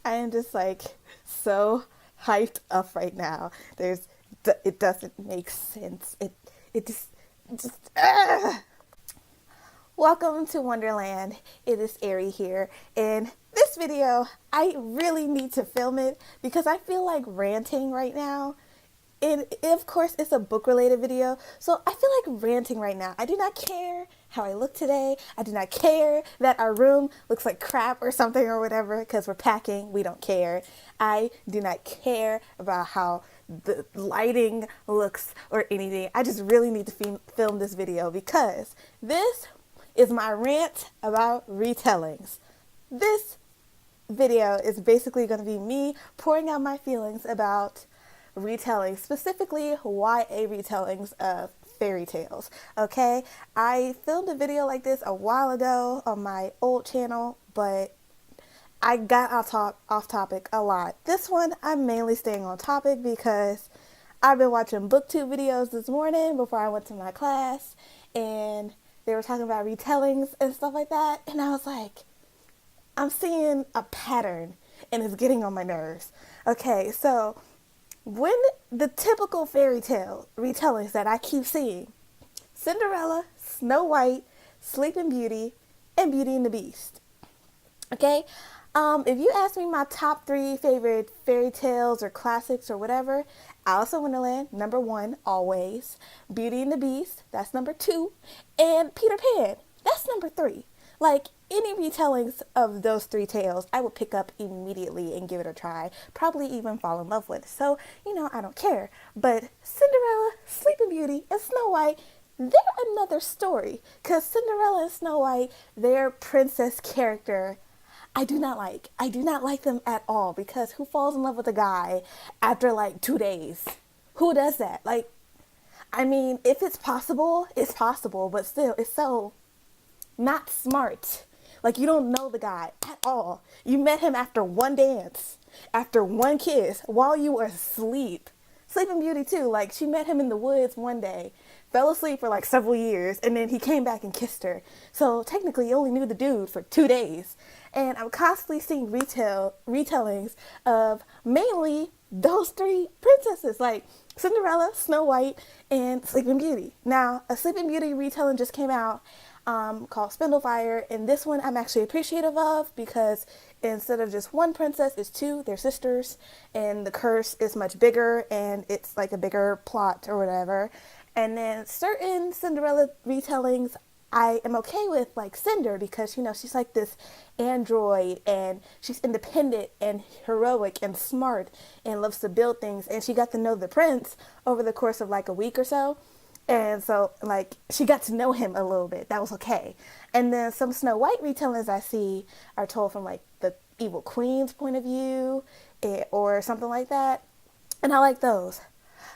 I am just like so hyped up right now. It doesn't make sense. It just Welcome to Wonderland. It is Eri here. In this video, I really need to film it because I feel like ranting right now. And of course, it's a book related video, so I feel like ranting right now. I do not care how I look today. I do not care that our room looks like crap or something or whatever because we're packing. We don't care. I do not care about how the lighting looks or anything. I just really need to film this video because this is my rant about retellings. This video is basically going to be me pouring out my feelings about retelling, specifically YA retellings of fairy tales. Okay, I filmed a video like this a while ago on my old channel, but I got off topic a lot. This one, I'm mainly staying on topic because I've been watching booktube videos this morning before I went to my class, and they were talking about retellings and stuff like that, and I was like, I'm seeing a pattern and it's getting on my nerves. Okay, so when the typical fairy tale retellings that I keep seeing, Cinderella, Snow White, Sleeping Beauty, and Beauty and the Beast. Okay, if you ask me my top 3 favorite fairy tales or classics or whatever, Alice in Wonderland, number 1, always. Beauty and the Beast, that's number 2. And Peter Pan, that's number 3. Like, any retellings of those 3 tales, I would pick up immediately and give it a try. Probably even fall in love with. So, I don't care. But Cinderella, Sleeping Beauty, and Snow White, they're another story. Because Cinderella and Snow White, their princess character, I do not like. I do not like them at all. Because who falls in love with a guy after like 2 days? Who does that? Like, I mean, if it's possible, it's possible. But still, it's so not smart. Like, you don't know the guy at all. You met him after one dance, after one kiss, while you were asleep. Sleeping Beauty too, like, she met him in the woods one day, fell asleep for like several years, and then he came back and kissed her. So technically you only knew the dude for 2 days. And I'm constantly seeing retellings of mainly those 3 princesses, like Cinderella, Snow White, and Sleeping Beauty. Now, a Sleeping Beauty retelling just came out called Spindlefire, and this one I'm actually appreciative of because instead of just one princess, it's 2, they're sisters, and the curse is much bigger and it's like a bigger plot or whatever. And then certain Cinderella retellings I am okay with, like Cinder, because she's like this android and she's independent and heroic and smart and loves to build things, and she got to know the prince over the course of like a week or so. And so, like, she got to know him a little bit. That was okay. And then some Snow White retellings I see are told from, like, the evil queen's point of view or something like that. And I like those.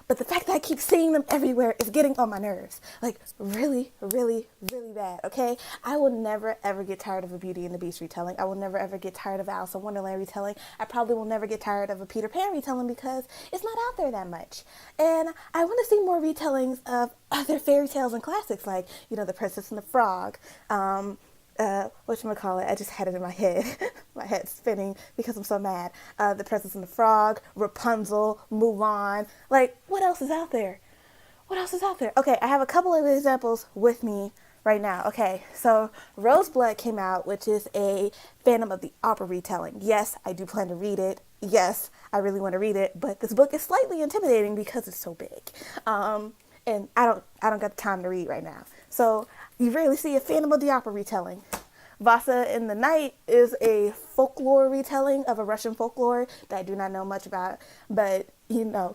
But the fact that I keep seeing them everywhere is getting on my nerves. Like, really, really, really bad, okay? I will never, ever get tired of a Beauty and the Beast retelling. I will never, ever get tired of Alice in Wonderland retelling. I probably will never get tired of a Peter Pan retelling because it's not out there that much. And I want to see more retellings of other fairy tales and classics, like, The Princess and the Frog, whatchamacallit, I just had it in my head. My head's spinning because I'm so mad. The Princess and the Frog, Rapunzel, Mulan. Like, what else is out there? What else is out there? Okay, I have a couple of examples with me right now. Okay, so Roseblood came out, which is a Phantom of the Opera retelling. Yes, I do plan to read it. Yes, I really want to read it, but this book is slightly intimidating because it's so big. And I don't got the time to read right now. So you rarely see a Phantom of the Opera retelling. Vasa in the Night is a folklore retelling of a Russian folklore that I do not know much about, but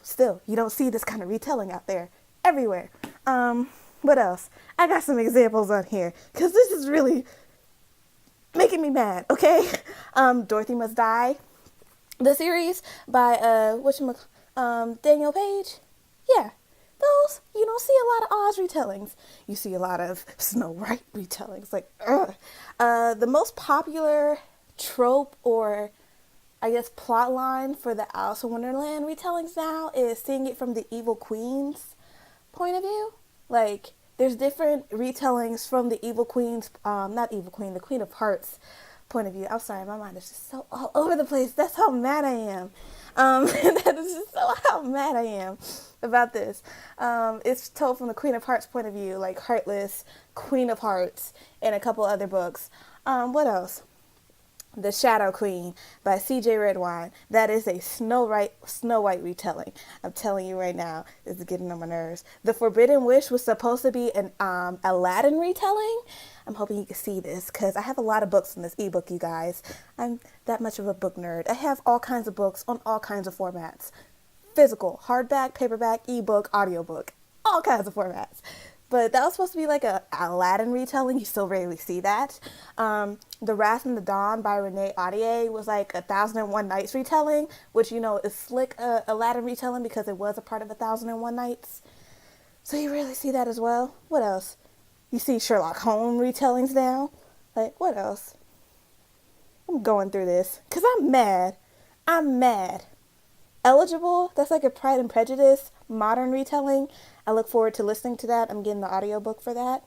still, you don't see this kind of retelling out there everywhere. What else? I got some examples on here because this is really making me mad. Okay, Dorothy Must Die, the series by Daniel Page. Yeah. Those, you don't see a lot of Oz retellings. You see a lot of Snow White retellings. Like, ugh. The most popular trope or, I guess, plot line for the Alice in Wonderland retellings now is seeing it from the evil queen's point of view. Like, there's different retellings from the evil queen's, not evil queen, the Queen of Hearts point of view. I'm sorry, my mind is just so all over the place. That's how mad I am. That is just so how mad I am about this. It's told from the Queen of Hearts point of view, like Heartless, Queen of Hearts, and a couple other books. What else? The Shadow Queen by C.J. Redwine. That is a Snow White retelling. I'm telling you right now, this is getting on my nerves. The Forbidden Wish was supposed to be an Aladdin retelling. I'm hoping you can see this because I have a lot of books in this ebook, you guys. I'm that much of a book nerd. I have all kinds of books on all kinds of formats. Physical, hardback, paperback, ebook, audiobook, all kinds of formats. But that was supposed to be like a Aladdin retelling. You still rarely see that. The Wrath and the Dawn by Renee Audier was like 1001 Nights retelling, which, you know, is slick Aladdin retelling because it was a part of 1001 Nights. So you rarely see that as well. What else? You see Sherlock Holmes retellings now. Like, what else? I'm going through this because I'm mad. I'm mad. Eligible, that's like a Pride and Prejudice modern retelling. I look forward to listening to that. I'm getting the audiobook for that.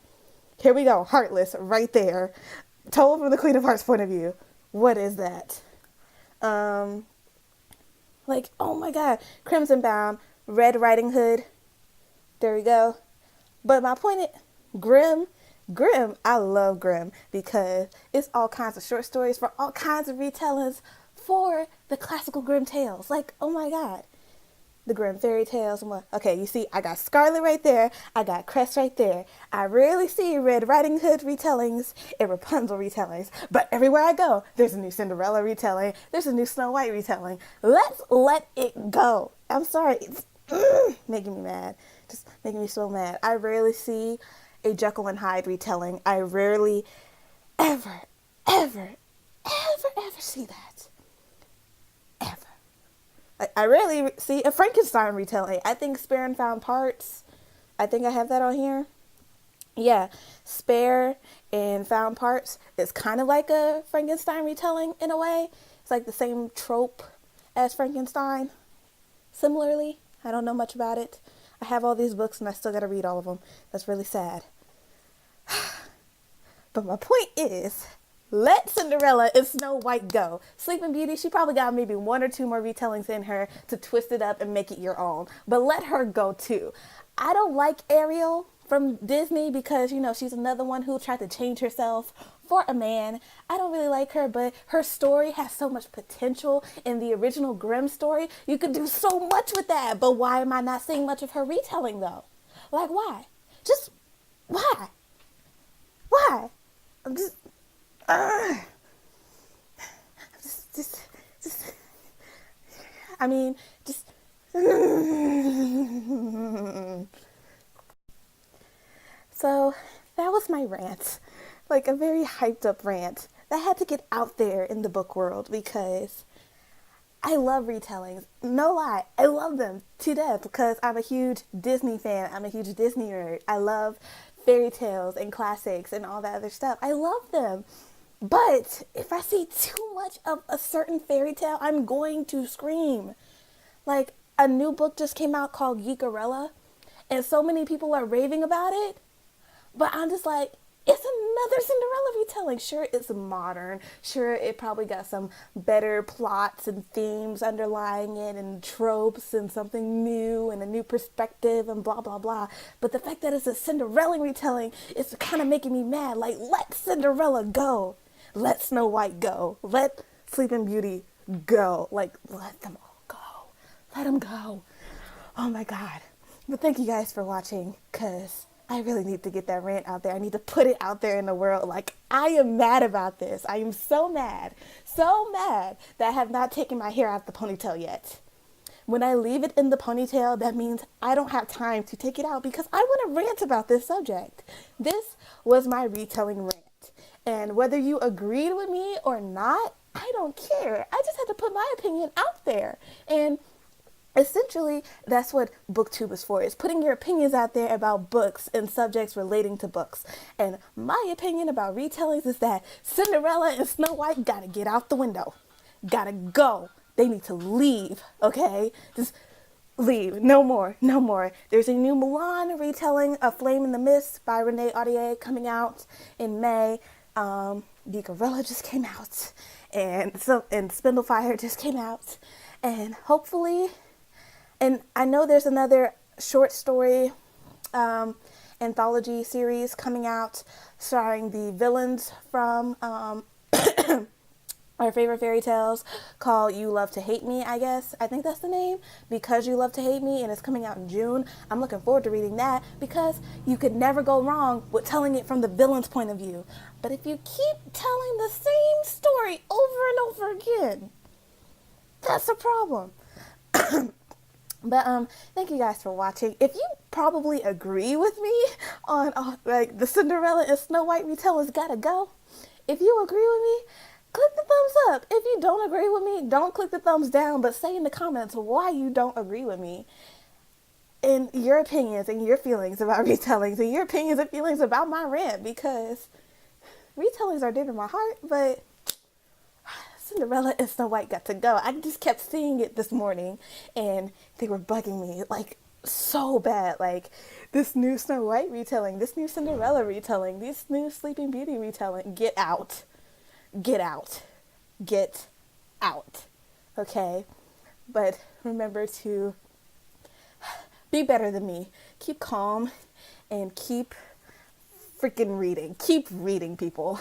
Here we go. Heartless, right there. Told from the Queen of Hearts point of view. What is that? Like, oh my God. Crimson Bound, Red Riding Hood. There we go. But my point is, Grimm, I love Grimm because it's all kinds of short stories for all kinds of retellings for the classical Grimm tales. Like, oh my God. The Grimm fairy tales. Okay, you see, I got Scarlet right there. I got Crest right there. I rarely see Red Riding Hood retellings and Rapunzel retellings. But everywhere I go, there's a new Cinderella retelling. There's a new Snow White retelling. Let's let it go. I'm sorry. It's making me mad. Just making me so mad. I rarely see a Jekyll and Hyde retelling. I rarely ever see that. Ever. I rarely see a Frankenstein retelling. I think Spare and Found Parts. I think I have that on here. Yeah, Spare and Found Parts is kind of like a Frankenstein retelling in a way. It's like the same trope as Frankenstein. Similarly, I don't know much about it. I have all these books and I still got to read all of them. That's really sad. But my point is, let Cinderella and Snow White go. Sleeping Beauty, she probably got maybe one or two more retellings in her to twist it up and make it your own. But let her go too. I don't like Ariel from Disney because, you know, she's another one who tried to change herself for a man. I don't really like her, but her story has so much potential in the original Grimm story. You could do so much with that. But why am I not seeing much of her retelling though? Like, why? Just why? Why? I'm just I mean, just so that was my rant, like a very hyped up rant that had to get out there in the book world because I love retellings. No lie, I love them to death because I'm a huge Disney fan. I'm a huge Disney nerd. I love fairy tales and classics and all that other stuff. I love them. But if I see too much of a certain fairy tale, I'm going to scream. Like, a new book just came out called Geekerella, and so many people are raving about it. But I'm just like, it's another Cinderella retelling. Sure, it's modern. Sure, it probably got some better plots and themes underlying it and tropes and something new and a new perspective and blah, blah, blah. But the fact that it's a Cinderella retelling is kind of making me mad. Like, let Cinderella go. Let Snow White go. Let Sleeping Beauty go. Like, let them all go. Let them go. Oh my God. But thank you guys for watching, because I really need to get that rant out there. I need to put it out there in the world. Like, I am mad about this. I am so mad that I have not taken my hair out the ponytail yet. When I leave it in the ponytail, that means I don't have time to take it out because I want to rant about this subject. This was my retelling rant. And whether you agreed with me or not, I don't care. I just had to put my opinion out there. And essentially, that's what BookTube is for. It's putting your opinions out there about books and subjects relating to books. And my opinion about retellings is that Cinderella and Snow White gotta get out the window. Gotta go. They need to leave, okay? Just leave. No more. No more. There's a new Mulan retelling, A Flame in the Mist by Renee Audier, coming out in May. The Gorilla just came out, and Spindlefire just came out, and hopefully, and I know there's another short story anthology series coming out starring the villains from our favorite fairy tales, called You Love to Hate Me, I guess. I think that's the name, Because You Love to Hate Me, and it's coming out in June. I'm looking forward to reading that because you could never go wrong with telling it from the villain's point of view. But if you keep telling the same story over and over again, that's a problem. But thank you guys for watching. If you probably agree with me on like the Cinderella and Snow White retellings gotta go, if you agree with me, click the thumbs up. If you don't agree with me, don't click the thumbs down, but say in the comments why you don't agree with me and your opinions and your feelings about retellings and your opinions and feelings about my rant, because retellings are dear to my heart, but Cinderella and Snow White got to go. I just kept seeing it this morning and they were bugging me like so bad. Like this new Snow White retelling, this new Cinderella retelling, this new Sleeping Beauty retelling. Get out. Get out. Get out. Okay? But remember to be better than me. Keep calm and keep freaking reading. Keep reading, people.